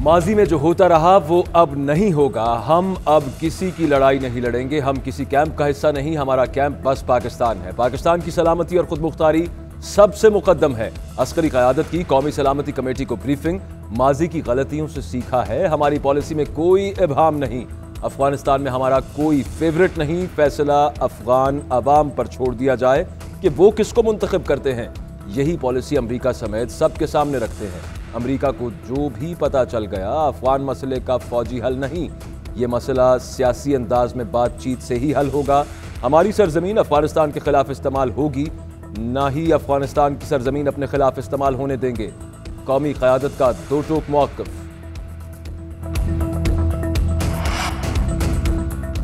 माजी में जो होता रहा वो अब नहीं होगा। हम अब किसी की लड़ाई नहीं लड़ेंगे, हम किसी कैंप का हिस्सा नहीं, हमारा कैंप बस पाकिस्तान है। पाकिस्तान की सलामती और खुद मुख्तारी सबसे मुकद्दम है। अस्करी क़यादत की कौमी सलामती कमेटी को ब्रीफिंग, माजी की गलतियों से सीखा है, हमारी पॉलिसी में कोई इबहाम नहीं, अफगानिस्तान में हमारा कोई फेवरेट नहीं, फैसला अफगान अवाम पर छोड़ दिया जाए कि वो किसको मुंतखब करते हैं। यही पॉलिसी अमरीका समेत सबके सामने रखते हैं। अमरीका को जो भी पता चल गया, अफगान मसले का फौजी हल नहीं, ये मसला सियासी अंदाज में बातचीत से ही हल होगा। हमारी सरजमीन अफगानिस्तान के खिलाफ इस्तेमाल होगी, ना ही अफगानिस्तान की सरजमीन अपने खिलाफ इस्तेमाल होने देंगे। कौमी क़यादत का दो टोक मौक़िफ़।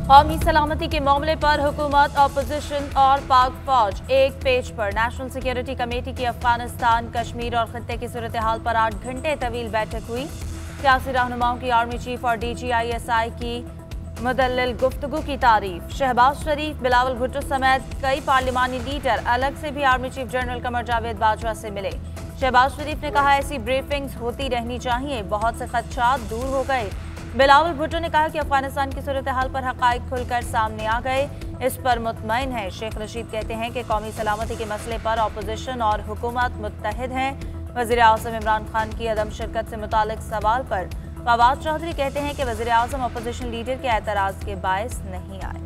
कौमी सलामती के मामले पर हुकूमत, अपोजिशन और पाक फौज एक पेज पर। नेशनल सिक्योरिटी कमेटी की अफगानिस्तान, कश्मीर और खत्ते की सूरत हाल पर 8 घंटे तवील बैठक हुई। सियासी रहनुमाओं की आर्मी चीफ और DGISI की मुदल्लिल गुफ्तगू की तारीफ। शहबाज शरीफ, बिलावल भुट्टो समेत कई पार्लिमानी लीडर अलग से भी army chief general Qamar Javed Bajwa से मिले। शहबाज शरीफ ने कहा, ऐसी ब्रीफिंग्स होती रहनी चाहिए, बहुत से खदशात दूर हो गए। बिलावल भुट्टो ने कहा कि अफगानिस्तान की सूरत हाल पर हक़ाइक़ खुलकर सामने आ गए, इस पर मुतमईन है। शेख रशीद कहते हैं कि कौमी सलामती के मसले पर अपोजिशन और हुकूमत मुत्तहिद हैं। वज़ीर आज़म इमरान खान की अदम शिरकत से मुतालिक सवाल पर फवाद चौधरी कहते हैं कि वज़ीर आज़म अपोजिशन लीडर के एतराज़ के बायस नहीं आए।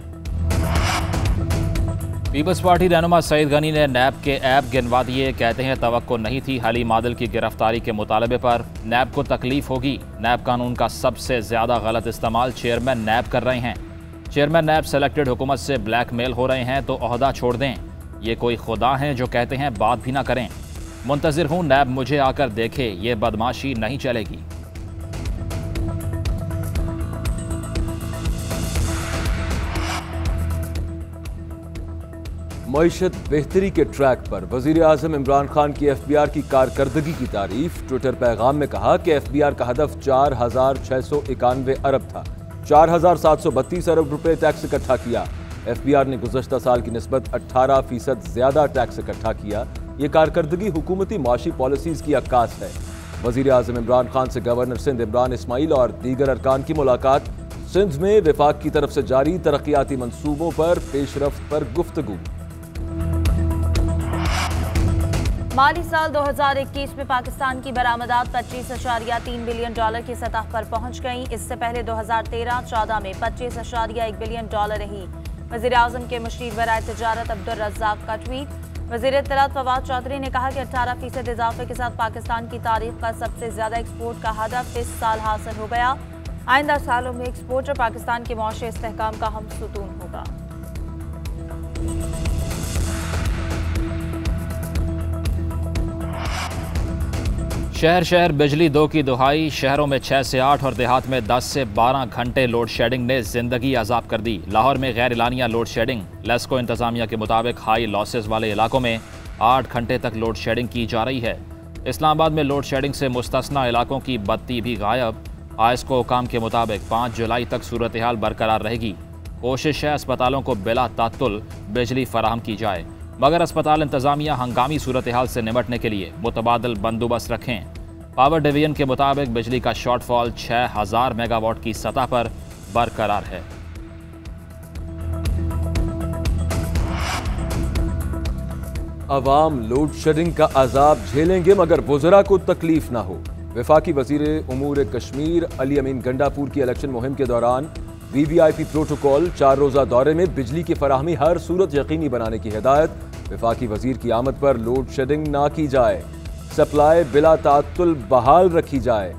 पीपल्स पार्टी रहनुमा सईद गनी ने नैब के ऐप गिनवा दिए, कहते हैं तवक्को नहीं थी हलीम आदिल की गिरफ्तारी के मुतालबे पर। नैब को तकलीफ होगी, नैब कानून का सबसे ज़्यादा गलत इस्तेमाल चेयरमैन नैब कर रहे हैं। चेयरमैन नैब सेलेक्टेड हुकूमत से ब्लैकमेल हो रहे हैं तो ओहदा छोड़ दें। ये कोई खुदा हैं जो कहते हैं बात भी ना करें। मुंतज़िर हूँ नैब मुझे आकर देखे, ये बदमाशी नहीं चलेगी। मईशत बेहतरी के ट्रैक पर। वज़ीर आज़म इमरान खान की FBR की कारकर्दगी की तारीफ। ट्विटर पैगाम में कहा कि FBR का हदफ 4,691 अरब था, 4,732 अरब रुपए टैक्स इकट्ठा किया। FBR ने गुज़श्ता साल की निस्बत 18% ज़्यादा टैक्स इकट्ठा किया। ये कारकर्दगी हुकूमती माशी पॉलिसीज़ की अक्कास है। वज़ीर आज़म इमरान खान से गवर्नर सिंध इमरान इस्माइल और दीगर अरकान की मुलाकात। सिंध में विफाक की तरफ से जारी तरक्याती मंसूबों पर पेशरफ्त पर गुफ्तगू। माली साल 2021 में पाकिस्तान की बरामदात 25.3 बिलियन डॉलर की सतह पर पहुंच गईं। इससे पहले 2013-14 में 25.1 बिलियन डॉलर रही। वज़ीर आज़म के मुशीर बराए तिजारत अब्दुल रज़्ज़ाक का ट्वीट। वज़ीर इत्तलात फवाद चौधरी ने कहा कि 18% इजाफे के साथ पाकिस्तान की तारीख का सबसे ज्यादा एक्सपोर्ट का हदफ इस साल हासिल हो गया। आइंदा सालों में एक्सपोर्टर पाकिस्तान के मुआशी इस्तेहकाम का हम सुतून होगा। शहर शहर बिजली 2 की दुहाई। शहरों में 6 से 8 और देहात में 10 से 12 घंटे लोड शेडिंग ने जिंदगी आज़ाब कर दी। लाहौर में गैर एलानिया लोड शेडिंग। लेस्को इंतजामिया के मुताबिक हाई लॉसेस वाले इलाकों में 8 घंटे तक लोड शेडिंग की जा रही है। इस्लामाबाद में लोड शेडिंग से मुस्तस्ना इलाकों की बत्ती भी गायब। आयस्को हुकाम के मुताबिक 5 जुलाई तक सूरत हाल बरकरार रहेगी। कोशिश है अस्पतालों को बिला तात्तुल बिजली फराहम की जाए, मगर अस्पताल इंतजामिया हंगामी सूरत हाल से निपटने के लिए मुतबादल बंदोबस्त रखें। पावर डिवीजन के मुताबिक बिजली का शॉर्टफॉल 6000 मेगावाट की सतह पर बरकरार है। अवाम लोड शेडिंग का अजाब झेलेंगे मगर वुज़रा को तकलीफ ना हो। वफाकी वज़ीर उमूर कश्मीर अली अमीन गंडापुर की इलेक्शन मुहिम के दौरान VVIP प्रोटोकॉल 4 रोज़ा दौरे में बिजली की फराहमी हर सूरत यकीनी बनाने की हिदायत। वफाकी वज़ीर की आमद पर लोड शेडिंग ना की जाए, सप्लाई बिला तात्तुल बहाल रखी जाए।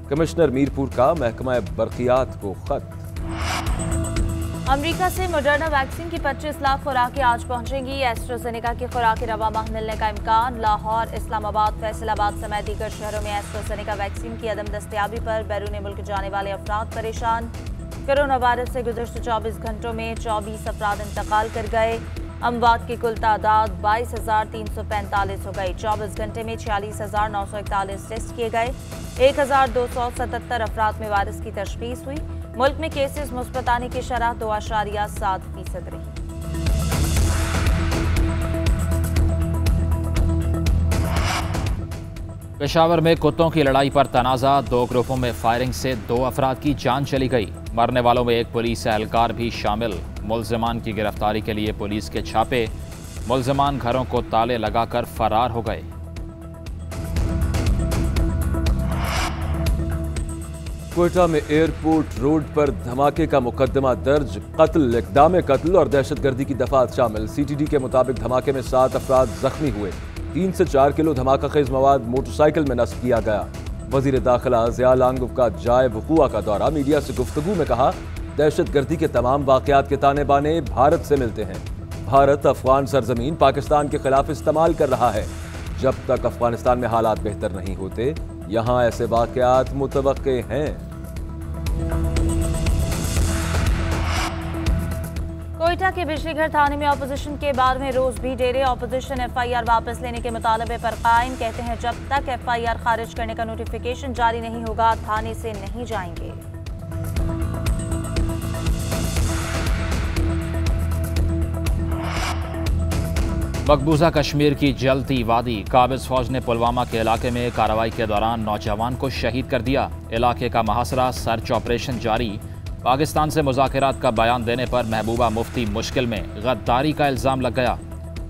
कमिश्नर मीरपुर का महकमा बरक़ियात को खत। अमेरिका से मॉडर्ना वैक्सीन की 25 लाख खुराकें आज पहुंचेंगी। एस्ट्राज़ेनेका की खुराकें रवा माह मिलने का इम्कान। लाहौर, इस्लामाबाद, फैसलाबाद समेत दीगर शहरों में एस्ट्राज़ेनेका वैक्सीन की अदम दस्तयाबी पर बैरून मुल्क जाने वाले अफराद परेशान। कोरोना वायरस से गुज़श्ते 24 घंटों में 24 अफराद इंतकाल कर गए। अमवात की कुल तादाद 22,345 हो गई। 24 घंटे में 46,941 टेस्ट किए गए। 1,277 अफराद में वायरस की तशख़ीस हुई। मुल्क में केसेस मुस्बत आने की शरह 2.7% रही। पेशावर में कुत्तों की लड़ाई पर तनाज़ा, 2 ग्रुपों में फायरिंग से 2 अफराद की जान चली गई। मरने वालों में एक पुलिस एहलकार भी शामिल। मुल्ज़िमान की गिरफ्तारी के लिए पुलिस के छापे, मुल्ज़िमान घरों को ताले लगाकर फरार हो गए। क्वेटा में एयरपोर्ट रोड पर धमाके का मुकदमा दर्ज, कत्ल, इक़दाम कत्ल और दहशतगर्दी की दफात शामिल। सीटीडी के मुताबिक धमाके में 7 अफराद जख्मी हुए। 3 से 4 किलो धमाका खेज मवाद मोटरसाइकिल में नस्ब किया गया। वजीर दाखिला ज़िया लांगोव का जाए वक़ूआ का दौरा, मीडिया से गुफ्तगू में कहा, दहशतगर्दी के तमाम वाक़यात के ताने बाने भारत से मिलते हैं। भारत अफगान सरजमीन पाकिस्तान के खिलाफ इस्तेमाल कर रहा है। जब तक अफगानिस्तान में हालात बेहतर नहीं होते, यहाँ ऐसे वाक़यात मुतवक्के हैं। कोयटा के बिजलीघर थाने में ऑपोजिशन के बाद में रोज भी डेरे। ऑपोजिशन एफआईआर वापस लेने के मुतालबे पर कायम, कहते हैं जब तक एफआईआर खारिज करने का नोटिफिकेशन जारी नहीं होगा थाने से नहीं जाएंगे। मकबूजा कश्मीर की जलती वादी, काबिज फौज ने पुलवामा के इलाके में कार्रवाई के दौरान नौजवान को शहीद कर दिया। इलाके का मुहासरा, सर्च ऑपरेशन जारी। पाकिस्तान से मुज़ाकरात का बयान देने पर महबूबा मुफ्ती मुश्किल में, गद्दारी का इल्ज़ाम लग गया।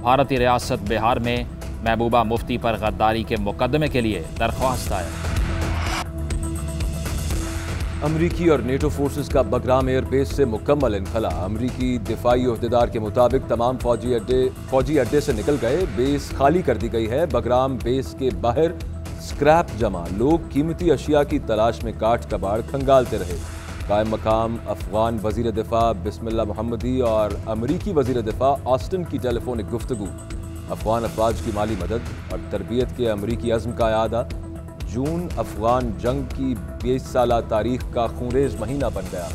भारतीय रियासत बिहार में महबूबा मुफ्ती पर गद्दारी के मुकदमे के लिए दरख्वास्त दायर। अमरीकी और नेटो फोर्सेस का बगराम एयरबेस से मुकम्मल इनखला। अमरीकी दिफाई ओहदेदार के मुताबिक तमाम फौजी अड्डे से निकल गए, बेस खाली कर दी गई है। बगराम बेस के बाहर स्क्रैप जमा, लोग कीमती अशिया की तलाश में काट कबाड़ खंगालते रहे। कायम मकाम अफगान वजीर दिफा बिस्मिल्लाह मोहम्मदी और अमरीकी वजीर दिफा ऑस्टिन की टेलीफोनिक गुफ्तगू। अफगान अफवाज की माली मदद और तरबियत के अमरीकी अज़्म का यादा। जून अफगान जंग की 20 साला तारीख का खूनरेज महीना बन गया।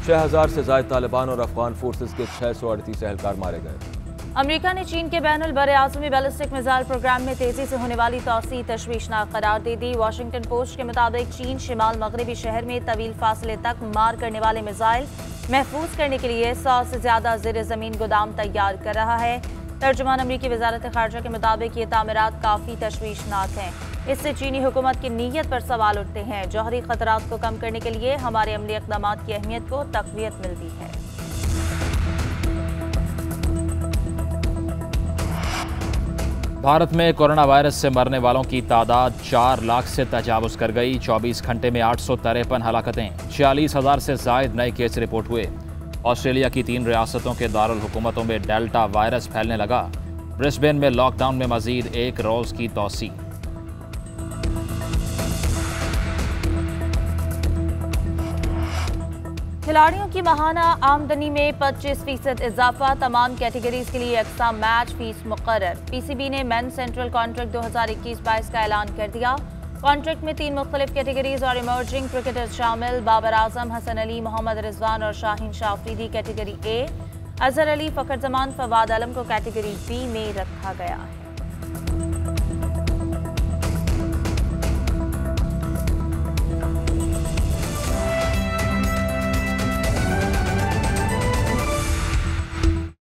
6000 से ज़ायद तालिबान और अफगान फोर्सेस के 638 एहलकार मारे गए। अमेरिका ने चीन के बैनुल बर आज़मी बैलिस्टिक मिसाइल प्रोग्राम में तेजी से होने वाली तोसी तशवीशनाक करार दे दी। वाशिंगटन पोस्ट के मुताबिक चीन शिमाल मगरबी शहर में तवील फासले तक मार करने वाले मिसाइल महफूज करने के लिए 100 से ज्यादा ज़ेर ज़मीन गोदाम तैयार कर रहा है। तर्जुमान अमरीकी वजारत खारजा के मुताबिक ये तामीरात काफ़ी तशवीशनाक हैं। इससे चीनी हुकूमत की नीयत पर सवाल उठते हैं। जौहरी खतरात को कम करने के लिए हमारे अमली इक़दाम की अहमियत को तक़वियत मिलती है। भारत में कोरोना वायरस से मरने वालों की तादाद 4 लाख से तजावुज़ कर गई। 24 घंटे में 853 हलाकतें, 46,000 से ज़ायद नए केस रिपोर्ट हुए। ऑस्ट्रेलिया की 3 रियासतों के दारुल हुकूमतों में डेल्टा वायरस फैलने लगा। ब्रिस्बेन में लॉकडाउन में मजीद 1 रोज़ की तोसी। खिलाड़ियों की माहाना आमदनी में 25% इजाफा। तमाम कैटेगरीज के लिए यकसा मैच फीस मुकर्रर। पीसीबी ने मेन सेंट्रल कॉन्ट्रैक्ट 2021-22 का ऐलान कर दिया। कॉन्ट्रैक्ट में 3 मुख्तलिफ कैटेगरीज और इमर्जिंग क्रिकेटर्स शामिल। बाबर आजम, हसन अली, मोहम्मद रिजवान और शाहीन शाह अफरीदी कैटेगरी ए। अजहर अली, फखर जमान, फवाद आलम को कैटेगरी बी में रखा गया है।